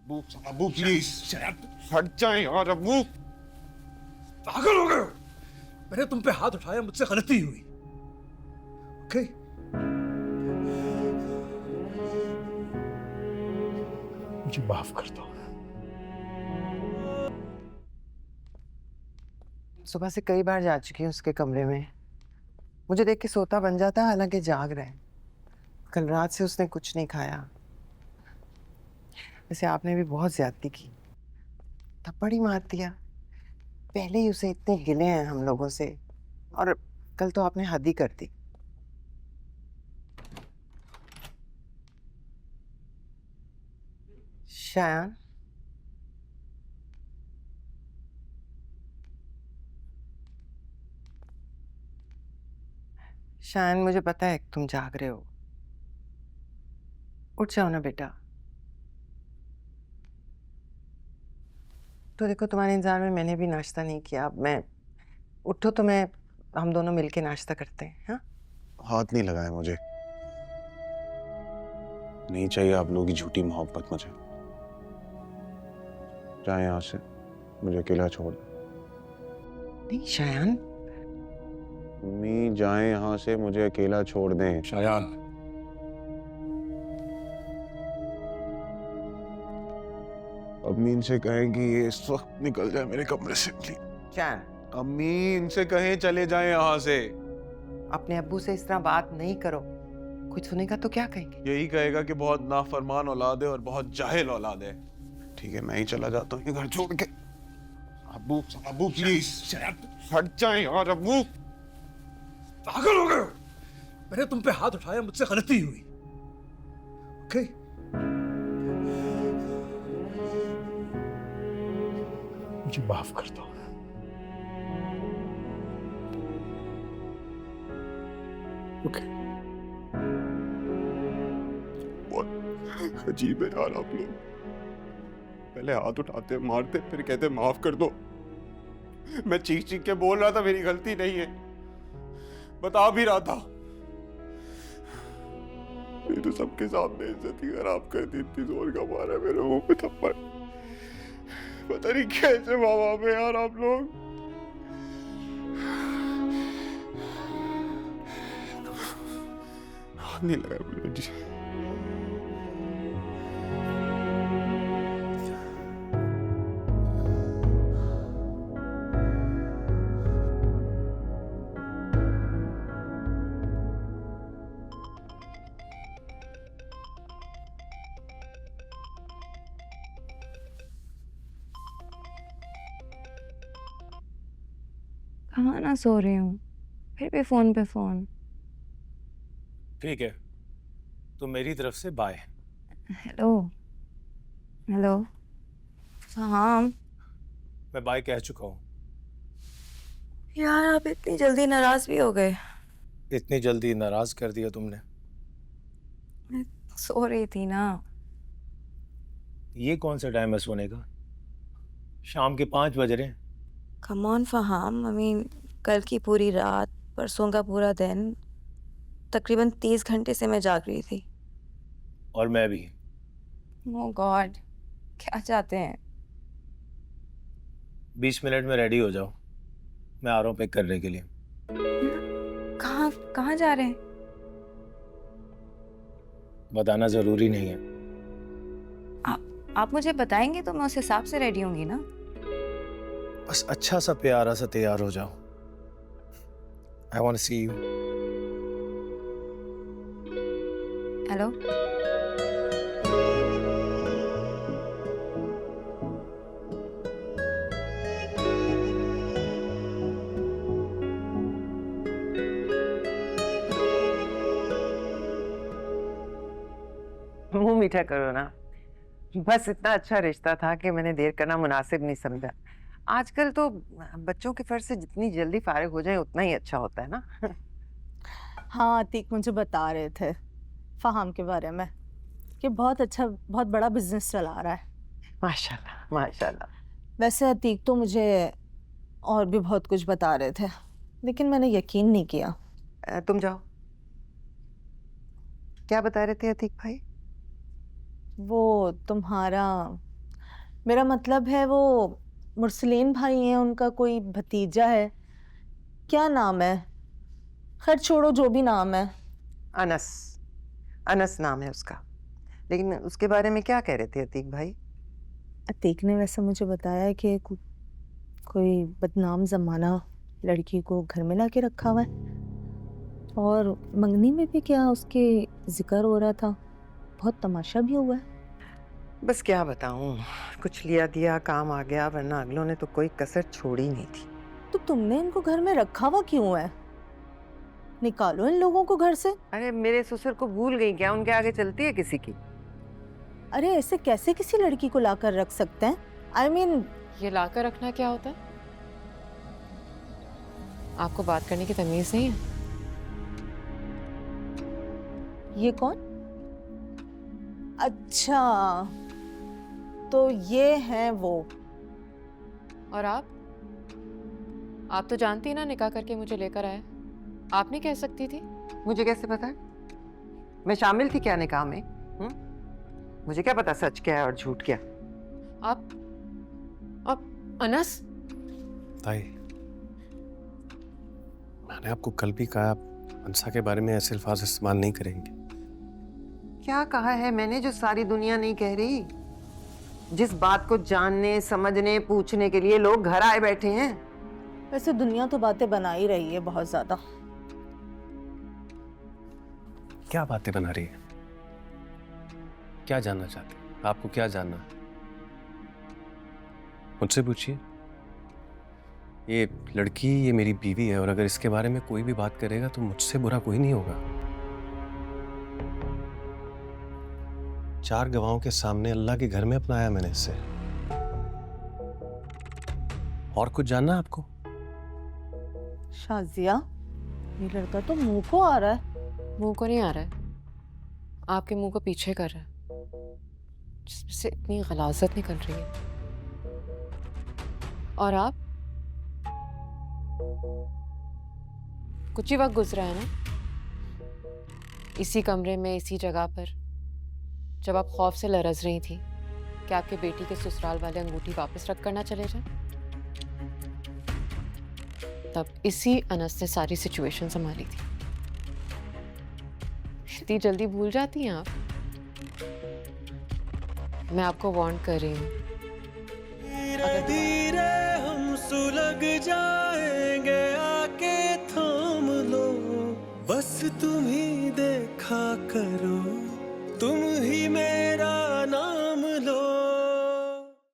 अब्बू अब्बू प्लीज हट जाए यार अब्बू। पागल हो गए हो? मैंने तुम पे हाथ उठाया, मुझसे गलती हुई। ओके? मुझे माफ कर दो। सुबह से कई बार जा चुकी हूँ उसके कमरे में। मुझे देख के सोता बन जाता है, हालांकि जाग रहा है। कल रात से उसने कुछ नहीं खाया। वैसे आपने भी बहुत ज्यादती की, थप्पड़ ही मार दिया। पहले ही उसे इतने गिले हैं हम लोगों से, और कल तो आपने हद ही कर दी। शायन, शायन मुझे पता है तुम जाग रहे हो। उठ जाओ ना बेटा। तो देखो, तुम्हारे इंतजार में मैंने भी नाश्ता नहीं किया। अब मैं उठो तो मैं हम दोनों मिलके नाश्ता करते हैं। हाँ, हाथ नहीं लगाया मुझे। नहीं चाहिए आप लोगों की झूठी मोहब्बत मुझे। जाए यहाँ से, मुझे अकेला छोड़। नहीं शायन। मम्मी जाए यहाँ से, मुझे अकेला छोड़ दें। शायान, अम्मी इनसे कहें कि ये इस वक्त निकल जाए मेरे कमरे से प्लीज। शायन, अम्मी इनसे कहें चले जाएं यहाँ से। अपने अब्बू से इस तरह बात नहीं करो। कुछ सुनेगा तो क्या कहेंगे? यही कहेगा कि बहुत नाफरमान औलाद है और बहुत जाहिल औलाद है। ठीक है, मैं ही चला जाता हूँ ये घर छोड़ के। अब्बू अब्बू प्लीज हट जाए यार अब्बू। पागल हो गए हो? मैंने तुम पे हाथ उठाया, मुझसे गलती हुई। ओके? मुझे माफ कर दो। ओके? बहुत अजीब है यार आप लोग। पहले हाथ उठाते मारते, फिर कहते माफ कर दो। मैं चीख चीख के बोल रहा था मेरी गलती नहीं है, बता भी रहा था। ये तो सबके सामने इज्जत ही खराब कर दी। इतनी जोर का मारा मेरे मुंह पे थप्पड़। पता नहीं कैसे माँ बाप है यार आप लोग। हाथ नहीं लगा मुझे जी। कहाँ ना सो रही हूँ, फिर भी फोन पे फोन। ठीक है, तो मेरी तरफ से बाय। Hello hello. हाँ मैं बाय कह चुका हूँ। यार, आप इतनी जल्दी नाराज भी हो गए? इतनी जल्दी नाराज कर दिया तुमने? मैं सो रही थी ना। ये कौन सा टाइम है सोने का? शाम के 5 बज रहे हैं। कम ऑन फहाम, आई मीन कल की पूरी रात, परसों का पूरा दिन, तकरीबन 30 घंटे से मैं जाग रही थी। और मैं भी। ओह गॉड, क्या चाहते हैं? 20 मिनट में रेडी हो जाओ, मैं आ रहा हूँ पिक करने के लिए। कहाँ कहाँ जा रहे हैं? बताना जरूरी नहीं है। आप मुझे बताएंगे तो मैं उस हिसाब से रेडी होंगी ना। बस अच्छा सा प्यारा सा तैयार हो जाओ। I want to see you. Hello. मुंह मीठा करो ना। बस इतना अच्छा रिश्ता था कि मैंने देर करना मुनासिब नहीं समझा। आजकल तो बच्चों के फर्ज से जितनी जल्दी फारिग हो जाए उतना ही अच्छा होता है ना। हाँ, अतीक मुझे बता रहे थे फहाम के बारे में कि बहुत अच्छा, बहुत बड़ा बिजनेस चला रहा है। माशाल्लाह माशाल्लाह। वैसे अतीक तो मुझे और भी बहुत कुछ बता रहे थे, लेकिन मैंने यकीन नहीं किया। तुम जाओ। क्या बता रहे थे अतीक भाई? वो तुम्हारा मेरा मतलब है वो मुरसलीन भाई हैं, उनका कोई भतीजा है, क्या नाम है? खैर छोड़ो, जो भी नाम है। अनस, अनस नाम है उसका। लेकिन उसके बारे में क्या कह रहे थे अतीक भाई? अतीक ने वैसे मुझे बताया है कि कोई बदनाम जमाना लड़की को घर में लाके रखा हुआ है, और मंगनी में भी क्या उसके जिक्र हो रहा था, बहुत तमाशा भी हुआ है। बस क्या बताऊं, कुछ लिया दिया काम आ गया, वरना अगलों ने तो कोई कसर छोड़ी नहीं थी। तो तुमने इनको घर में रखा हुआ क्यों है? निकालो इन लोगों को घर से। अरे मेरे ससुर को भूल गई क्या? उनके आगे चलती है किसी की? अरे ऐसे कैसे किसी लड़की को लाकर रख सकते हैं? I mean, ये लाकर रखना क्या होता है? आपको बात करने की तमीज नहीं है? ये कौन? अच्छा, तो ये है वो। और आप तो जानती हैं ना, निकाह करके मुझे लेकर आए। आप नहीं कह सकती थी? मुझे कैसे पता है? मैं शामिल थी क्या निकाह में? मुझे क्या पता सच क्या है और झूठ क्या? आप अनस? ताई, मैंने आपको कल भी कहा आप अंसा के बारे में ऐसे अल्फाज इस्तेमाल नहीं करेंगे। क्या कहा है मैंने जो सारी दुनिया नहीं कह रही? जिस बात को जानने, समझने, पूछने के लिए लोग घर आए बैठे हैं। वैसे दुनिया तो बातें बना ही रही है बहुत ज्यादा। क्या बातें बना रही है? क्या जानना चाहते हैं? आपको क्या जानना है? मुझसे पूछिए। ये लड़की, ये मेरी बीवी है, और अगर इसके बारे में कोई भी बात करेगा तो मुझसे बुरा कोई नहीं होगा। 4 गवाहों के सामने अल्लाह के घर में अपनाया मैंने इसे। और कुछ जानना है आपको? शाजिया, ये लड़का तो मुंह को आ रहा है। मुंह को नहीं आ रहा है, आपके मुंह को पीछे कर रहा है, जिसमें से इतनी गलाजत निकल रही है। और आप? कुछ ही वक्त गुजरा है ना इसी कमरे में, इसी जगह पर, जब आप खौफ से लरज रही थी कि आपके बेटी के ससुराल वाले अंगूठी वापस रख कर ना चले जाएं। तब इसी अनस ने सारी सिचुएशन संभाली थी। इतनी जल्दी भूल जाती हैं आप? मैं आपको वार्न कर रही हूँ, धीरे हम सुलग जाएंगे, आके थाम लो, बस तुम ही देखा करो, तुम ही मेरा